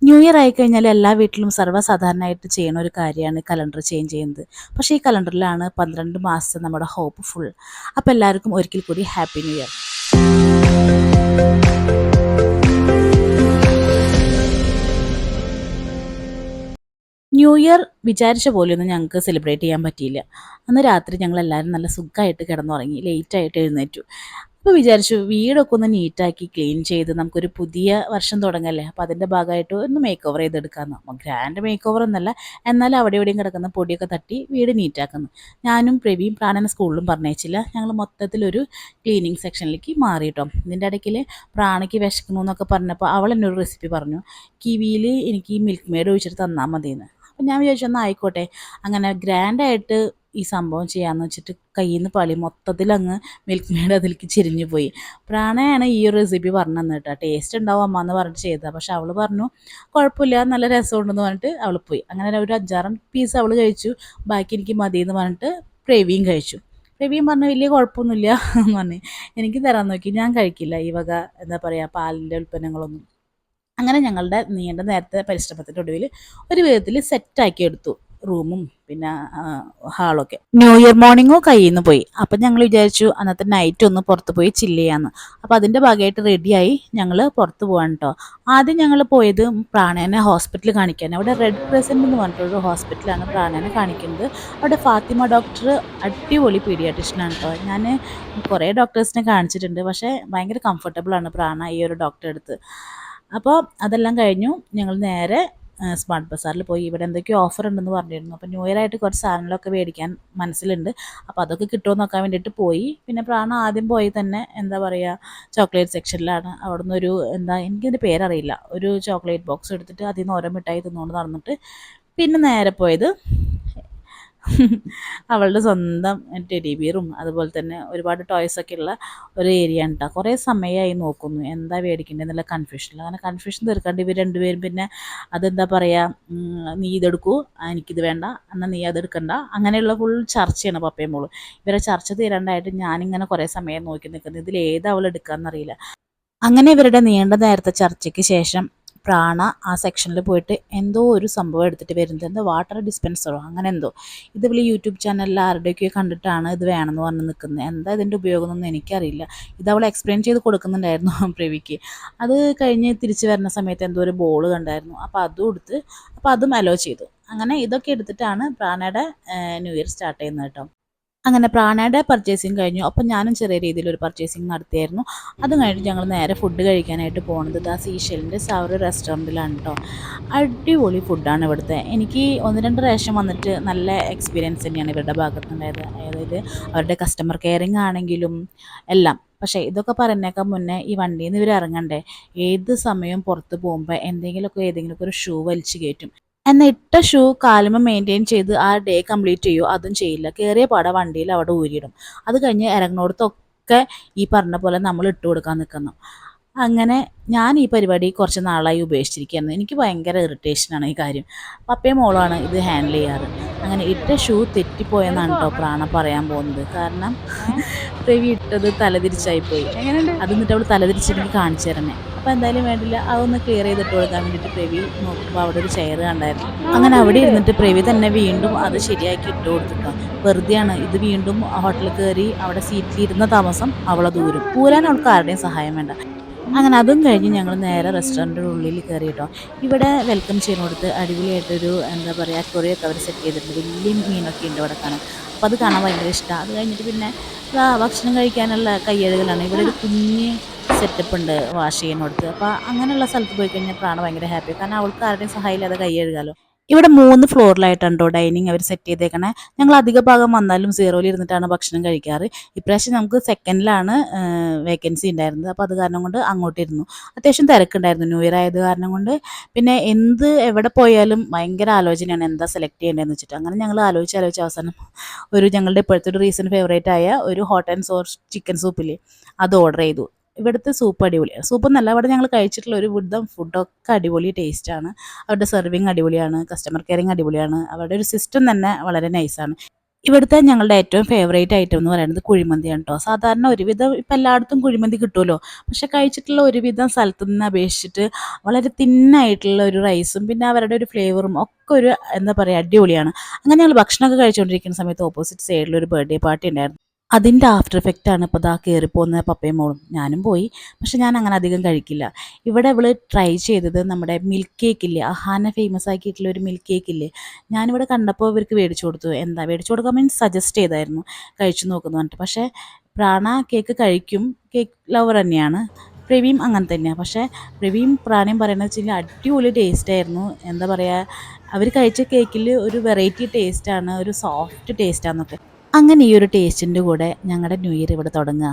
New year ആയിക്കഴിഞ്ഞാൽ എല്ലാ വീട്ടിലും സർവ്വസാധാരണമായിട്ട് ചെയ്യുന്ന ഒരു കാര്യമാണ് കലണ്ടർ ചേഞ്ച് ചെയ്യുന്നത്. പക്ഷേ ഈ കലണ്ടറിലാണ് 12 മാസത്തെ നമ്മുടെ ഹോപ്പ് ഫുൾ. അപ്പോൾ എല്ലാവർക്കും ഒരിക്കൽ കൂടി happy new year. New year വിചാരിച്ച പോലെയൊന്നും ഞങ്ങൾക്ക് സെലിബ്രേറ്റ് ചെയ്യാൻ പറ്റിയില്ല. അന്ന് രാത്രി ഞങ്ങളെല്ലാവരും നല്ല സുഖമായിട്ട് കിടന്നുറങ്ങി, ലേറ്റായിട്ട് എഴുന്നേറ്റു. അപ്പോൾ വിചാരിച്ചു വീടൊക്കെ ഒന്ന് നീറ്റാക്കി ക്ലീൻ ചെയ്ത് നമുക്കൊരു പുതിയ വർഷം തുടങ്ങല്ലേ, അപ്പോൾ അതിൻ്റെ ഭാഗമായിട്ട് ഒന്ന് മേക്ക് ഓവർ ചെയ്തെടുക്കാമെന്ന്. ഗ്രാൻഡ് മേക്ക് ഓവർ എന്നല്ല, എന്നാലും അവിടെ എവിടെയും കിടക്കുന്ന പൊടിയൊക്കെ തട്ടി വീട് നീറ്റാക്കുന്നു. ഞാനും പ്രവീയും പ്രാണനെ സ്കൂളിലും പറഞ്ഞയച്ചില്ല. ഞങ്ങൾ മൊത്തത്തിലൊരു ക്ലീനിങ് സെക്ഷനിലേക്ക് മാറിയിട്ടോ. ഇതിൻ്റെ ഇടയ്ക്കിൽ പ്രാണയ്ക്ക് വിശക്കുന്നു എന്നൊക്കെ പറഞ്ഞപ്പോൾ അവൾ എന്നൊരു റെസിപ്പി പറഞ്ഞു, കിവിയിൽ എനിക്ക് മിൽക്ക് മെയ്ഡ് ഒഴിച്ചിട്ട് തന്നാൽ മതിയെന്ന്. അപ്പം ഞാൻ വിചാരിച്ചു എന്നാൽ ആയിക്കോട്ടെ, അങ്ങനെ ഗ്രാൻഡായിട്ട് ഈ സംഭവം ചെയ്യാമെന്ന് വെച്ചിട്ട് കയ്യിൽ നിന്ന് പളി മൊത്തത്തിലങ്ങ് മിൽക്ക് മെയ്ഡ് അതിലേക്ക് ചിരിഞ്ഞു പോയി. പ്രാണയാണ് ഈ ഒരു റെസിപ്പി പറഞ്ഞു തന്നു കേട്ടോ. ടേസ്റ്റ് ഉണ്ടാവും അമ്മ എന്ന് പറഞ്ഞിട്ട് ചെയ്തതാണ്. പക്ഷെ അവൾ പറഞ്ഞു കുഴപ്പമില്ല, നല്ല രസമുണ്ടെന്ന് പറഞ്ഞിട്ട് അവൾ പോയി. അങ്ങനെ ഒരു 5-6 പീസ് അവൾ കഴിച്ചു, ബാക്കി എനിക്ക് മതി എന്ന് പറഞ്ഞിട്ട് പ്രവീയും കഴിച്ചു. പ്രവീയും പറഞ്ഞു വലിയ കുഴപ്പമൊന്നുമില്ല എന്ന് പറഞ്ഞു. എനിക്ക് തരാൻ നോക്കി, ഞാൻ കഴിക്കില്ല ഈ വക എന്താ പറയുക പാലിൻ്റെ ഉൽപ്പന്നങ്ങളൊന്നും. അങ്ങനെ ഞങ്ങളുടെ നീണ്ട നേരത്തെ പരിശ്രമത്തിൻ്റെ ഒടുവിൽ ഒരു വിധത്തിൽ സെറ്റാക്കി എടുത്തു റൂമും പിന്നെ ഹാളൊക്കെ. ന്യൂ ഇയർ മോർണിംഗോ കയ്യിൽ നിന്ന് പോയി. അപ്പം ഞങ്ങൾ വിചാരിച്ചു അന്നത്തെ നൈറ്റ് ഒന്ന് പുറത്ത് പോയി ചില്ല് ചെയ്യാമെന്ന്. അപ്പോൾ അതിൻ്റെ ഭാഗമായിട്ട് റെഡിയായി ഞങ്ങൾ പുറത്ത് പോകാൻ കേട്ടോ. ആദ്യം ഞങ്ങൾ പോയത് പ്രാണേനെ ഹോസ്പിറ്റലിൽ കാണിക്കാൻ. അവിടെ റെഡ് ക്രസൻറ്റ് എന്ന് പറഞ്ഞിട്ടൊരു ഹോസ്പിറ്റലാണ് പ്രാണേനെ കാണിക്കുന്നത്. അവിടെ ഫാത്തിമ ഡോക്ടർ അടിപൊളി പീഡിയാട്രിഷ്യനാണ് കേട്ടോ. ഞാൻ കുറേ ഡോക്ടേഴ്സിനെ കാണിച്ചിട്ടുണ്ട്, പക്ഷേ ഭയങ്കര കംഫർട്ടബിളാണ് പ്രാണ ഈ ഒരു ഡോക്ടറെ അടുത്ത്. അപ്പോൾ അതെല്ലാം കഴിഞ്ഞു ഞങ്ങൾ നേരെ സ്മാർട്ട് ബസാറിൽ പോയി. ഇവിടെ എന്തൊക്കെയോ ഓഫർ ഉണ്ടെന്ന് പറഞ്ഞിരുന്നു. അപ്പോൾ ന്യൂ ഇയർ ആയിട്ട് കുറച്ച് സാധനങ്ങളൊക്കെ മേടിക്കാൻ മനസ്സിലുണ്ട്. അപ്പോൾ അതൊക്കെ കിട്ടുമോ നോക്കാൻ വേണ്ടിയിട്ട് പോയി. പിന്നെ പ്രാണ ആദ്യം പോയി തന്നെ എന്താ പറയുക ചോക്ലേറ്റ് സെക്ഷനിലാണ്. അവിടെ നിന്നൊരു എനിക്കതിൻ്റെ പേരറിയില്ല, ഒരു ചോക്ലേറ്റ് ബോക്സ് എടുത്തിട്ട് അതിൽ നിന്ന് ഓരോ മിഠായി തിന്നുകൊണ്ട് നടന്നിട്ട് പിന്നെ നേരെ പോയത് അവളുടെ സ്വന്തം ടെഡി ബിയറും അതുപോലെ തന്നെ ഒരുപാട് ടോയ്സൊക്കെ ഉള്ള ഒരു ഏരിയ ഉണ്ട്. കുറേ സമയമായി നോക്കുന്നു എന്താ മേടിക്കേണ്ടത് എന്നുള്ള കൺഫ്യൂഷനിൽ. അങ്ങനെ കൺഫ്യൂഷൻ തീർക്കാണ്ട് ഇവർ രണ്ടുപേരും പിന്നെ അതെന്താ പറയുക, നീ ഇതെടുക്കൂ, എനിക്കിത് വേണ്ട, എന്നാൽ നീ അതെടുക്കണ്ട, അങ്ങനെയുള്ള ഫുൾ ചർച്ചയാണ് പപ്പയും മോളും. ഇവരെ ചർച്ച തീരാണ്ടായിട്ട് ഞാനിങ്ങനെ കുറേ സമയം നോക്കി നിൽക്കുന്നത്, ഇതിലേത് അവൾ എടുക്കാമെന്നറിയില്ല. അങ്ങനെ ഇവരുടെ നീണ്ട നേരത്തെ ചർച്ചയ്ക്ക് ശേഷം പ്രാണ ആ സെക്ഷനിൽ പോയിട്ട് എന്തോ ഒരു സംഭവം എടുത്തിട്ട് വരുന്നത്, എന്തോ വാട്ടർ ഡിസ്പെൻസറോ അങ്ങനെ എന്തോ. ഇതുപോലെ യൂട്യൂബ് ചാനലിൽ ആരുടെയൊക്കെയോ കണ്ടിട്ടാണ് ഇത് വേണമെന്ന് പറഞ്ഞ് നിൽക്കുന്നത്. എന്താ ഇതിൻ്റെ ഉപയോഗം എന്നൊന്നും എനിക്കറിയില്ല. ഇത് അവൾ എക്സ്പ്ലെയിൻ ചെയ്ത് കൊടുക്കുന്നുണ്ടായിരുന്നു പ്രവിക്ക്. അത് കഴിഞ്ഞ് തിരിച്ച് വരുന്ന സമയത്ത് എന്തോ ഒരു ബോൾ കണ്ടായിരുന്നു. അപ്പോൾ അതും എടുത്ത് അപ്പോൾ അതും അലോ ചെയ്തു. അങ്ങനെ ഇതൊക്കെ എടുത്തിട്ടാണ് പ്രാണയുടെ ന്യൂ ഇയർ സ്റ്റാർട്ട് ചെയ്യുന്നത് കേട്ടോ. അങ്ങനെ പ്രാണയുടെ പർച്ചേസിങ് കഴിഞ്ഞു. അപ്പം ഞാനും ചെറിയ രീതിയിലൊരു പർച്ചേസിങ് നടത്തിയായിരുന്നു. അതും കഴിഞ്ഞിട്ട് ഞങ്ങൾ നേരെ ഫുഡ് കഴിക്കാനായിട്ട് പോകുന്നത് സീഷെലിൻ്റെ ഒരു റെസ്റ്റോറൻറ്റിലാണ് കേട്ടോ. അടിപൊളി ഫുഡാണ് ഇവിടുത്തെ. എനിക്ക് 1-2 പ്രാവശ്യം വന്നിട്ട് നല്ല എക്സ്പീരിയൻസ് തന്നെയാണ് ഇവരുടെ ഭാഗത്തുണ്ടായത്. അതായത് അവരുടെ കസ്റ്റമർ കെയറിങ് ആണെങ്കിലും എല്ലാം. പക്ഷേ ഇതൊക്കെ പറയുന്നേക്കാൾ മുന്നേ ഈ വണ്ടിയിൽ നിന്ന് ഇവർ ഇറങ്ങണ്ടേ, ഏത് സമയവും പുറത്ത് പോകുമ്പോൾ ഏതെങ്കിലുമൊക്കെ ഒരു ഷൂ വലിച്ചു കയറ്റും. എന്നാൽ ഇട്ട ഷൂ കാലുമ്മ മെയിൻറ്റെയിൻ ചെയ്ത് ആ ഡേ കംപ്ലീറ്റ് ചെയ്യുമോ, അതും ചെയ്യില്ല. കയറിയ പാടെ വണ്ടിയിൽ അവിടെ ഊരിയിടും. അത് കഴിഞ്ഞ് ഇറങ്ങുന്നിടത്തൊക്കെ ഈ പറഞ്ഞ പോലെ നമ്മൾ ഇട്ട് കൊടുക്കാൻ നിൽക്കുന്നു. അങ്ങനെ ഞാൻ ഈ പരിപാടി കുറച്ച് നാളായി ഉപേക്ഷിച്ചിരിക്കുകയാണ്. എനിക്ക് ഭയങ്കര ഇറിറ്റേഷനാണ് ഈ കാര്യം. പപ്പയും മോളുമാണ് ഇത് ഹാൻഡിൽ ചെയ്യാറ്. അങ്ങനെ ഇട്ട ഷൂ തെറ്റിപ്പോയെന്നാണ് കേട്ടോ പ്രാണ പറയാൻ പോകുന്നത്. കാരണം പ്രവി ഇട്ടത് തലതിരിച്ചായിപ്പോയി. അത് എന്നിട്ട് അവൾ തലതിരിച്ചെനിക്ക് കാണിച്ചു തരണേ. അപ്പോൾ എന്തായാലും വേണ്ടില്ല, അതൊന്ന് ക്ലിയർ ചെയ്തിട്ട് കൊടുക്കാൻ വേണ്ടിയിട്ട് പ്രവി നോക്കുമ്പോൾ അവിടെ ഒരു ചെയർ കണ്ടായിരുന്നു. അങ്ങനെ അവിടെ ഇരുന്നിട്ട് പ്രവി തന്നെ വീണ്ടും അത് ശരിയാക്കി ഇട്ട് കൊടുത്തിട്ടോ. വെറുതെയാണ്, ഇത് വീണ്ടും ഹോട്ടലിൽ കയറി അവിടെ സീറ്റിലിരുന്ന താമസം അവളെ ദൂരം പൂരാൻ അവൾക്ക് ആരുടെയും സഹായം വേണ്ട. അങ്ങനെ അതും കഴിഞ്ഞ് ഞങ്ങൾ നേരെ റെസ്റ്റോറൻറ്റിൻ്റെ ഉള്ളിൽ കയറി കേട്ടോ. ഇവിടെ വെൽക്കം ചെയ്യുന്നിടത്ത് അടിപൊളിയായിട്ടൊരു എന്താ പറയുക അക്വേറിയൊക്കെ അവർ സെറ്റ് ചെയ്തിട്ടുണ്ട്. വലിയ മീനൊക്കെ ഉണ്ട് അവിടെ കാണാൻ. അപ്പോൾ അത് കാണാൻ ഭയങ്കര ഇഷ്ടമാണ്. അത് കഴിഞ്ഞിട്ട് പിന്നെ ഭക്ഷണം കഴിക്കാനുള്ള കയ്യഴുകലാണ്. ഇവിടെ ഒരു കുഞ്ഞ് സെറ്റപ്പ് ഉണ്ട് വാഷ് ചെയ്യുന്നിടത്ത്. അപ്പോൾ അങ്ങനെയുള്ള സ്ഥലത്ത് പോയി കഴിഞ്ഞാൽ പ്രാണ ഭയങ്കര ഹാപ്പി, കാരണം അവൾക്ക് ആരുടെയും സഹായം ഇല്ലാതെ കൈയഴുകാലോ. ഇവിടെ 3 ഫ്ലോറിലായിട്ടുണ്ടോ ഡൈനിങ് അവർ സെറ്റ് ചെയ്തേക്കണേ. ഞങ്ങൾ അധിക ഭാഗം വന്നാലും 0-ൽ ഇരുന്നിട്ടാണ് ഭക്ഷണം കഴിക്കാറ്. ഇപ്രാവശ്യം നമുക്ക് സെക്കൻഡിലാണ് വേക്കൻസി ഉണ്ടായിരുന്നത്. അപ്പോൾ അത് കാരണം കൊണ്ട് അങ്ങോട്ടിരുന്നു. അത്യാവശ്യം തിരക്കുണ്ടായിരുന്നു ന്യൂ ഇയർ ആയത് കാരണം കൊണ്ട്. പിന്നെ എവിടെ പോയാലും ഭയങ്കര ആലോചനയാണ് എന്താ സെലക്ട് ചെയ്യേണ്ടതെന്ന് വെച്ചിട്ട്. അങ്ങനെ ഞങ്ങൾ ആലോചിച്ച് അവസാനം ഞങ്ങളുടെ ഇപ്പോഴത്തെ ഒരു റീസെൻറ്റ് ഫേവറേറ്റ് ആയ ഒരു ഹോട്ട് ആൻഡ് സോർ ചിക്കൻ സൂപ്പില്ലേ, അത് ഓർഡർ ചെയ്തു. ഇവിടുത്തെ സൂപ്പ് അടിപൊളിയാണ്. സൂപ്പൊന്നല്ല, ഇവിടെ ഞങ്ങൾ കഴിച്ചിട്ടുള്ള ഒരു വിധം ഫുഡൊക്കെ അടിപൊളി ടേസ്റ്റാണ്. അവരുടെ സെർവിങ് അടിപൊളിയാണ്, കസ്റ്റമർ കെയറിങ് അടിപൊളിയാണ്, അവരുടെ ഒരു സിസ്റ്റം തന്നെ വളരെ നൈസാണ്. ഇവിടുത്തെ ഞങ്ങളുടെ ഏറ്റവും ഫേവറേറ്റ് ഐറ്റം എന്ന് പറയുന്നത് കുഴിമന്തിയാണ് കേട്ടോ. സാധാരണ ഒരുവിധം ഇപ്പം എല്ലായിടത്തും കുഴിമന്തി കിട്ടുമല്ലോ. പക്ഷേ കഴിച്ചിട്ടുള്ള ഒരുവിധം സ്ഥലത്തു നിന്ന് അപേക്ഷിച്ചിട്ട് വളരെ തിന്നായിട്ടുള്ള ഒരു റൈസും പിന്നെ അവരുടെ ഒരു ഫ്ലേവറും ഒക്കെ ഒരു എന്താ പറയുക അടിപൊളിയാണ്. അങ്ങനെ ഞങ്ങൾ ഭക്ഷണമൊക്കെ കഴിച്ചുകൊണ്ടിരിക്കുന്ന സമയത്ത് ഓപ്പോസിറ്റ് സൈഡിൽ ഒരു ബർത്ത്ഡേ പാർട്ടി ഉണ്ടായിരുന്നു. അതിൻ്റെ ആഫ്റ്റർ എഫക്റ്റ് ആണ് ഇപ്പോൾ ദാ കയറിപ്പോകുന്ന പപ്പയും മോളും. ഞാനും പോയി. പക്ഷെ ഞാൻ അങ്ങനെ അധികം കഴിക്കില്ല. ഇവിടെ ഇവള് ട്രൈ ചെയ്തത് നമ്മുടെ മിൽക്ക് കേക്ക് ഇല്ലേ, അഹാന ഫേമസ് ആക്കിയിട്ടുള്ള ഒരു മിൽക്ക് കേക്ക് ഇല്ലേ, ഞാനിവിടെ കണ്ടപ്പോൾ ഇവർക്ക് മേടിച്ചു കൊടുത്തു. എന്താ മേടിച്ചു കൊടുക്കാൻ മീൻസ് സജസ്റ്റ് ചെയ്തായിരുന്നു കഴിച്ചു നോക്കുന്നു പറഞ്ഞിട്ട്. പക്ഷേ പ്രാണ കേക്ക് കഴിക്കും, കേക്ക് ലവർ തന്നെയാണ്. പ്രവീം അങ്ങനെ തന്നെയാണ്. പക്ഷേ പ്രവീം പ്രാണയും പറയുന്നത് വെച്ചാൽ അടിപൊളി ടേസ്റ്റായിരുന്നു. എന്താ പറയുക, അവർ കഴിച്ച കേക്കിൽ ഒരു വെറൈറ്റി ടേസ്റ്റാണ്, ഒരു സോഫ്റ്റ് ടേസ്റ്റാന്നൊക്കെ. അങ്ങനെ ഈ ഒരു ടേസ്റ്റിൻ്റെ കൂടെ ഞങ്ങളുടെ ന്യൂ ഇയർ ഇവിടെ തുടങ്ങുക.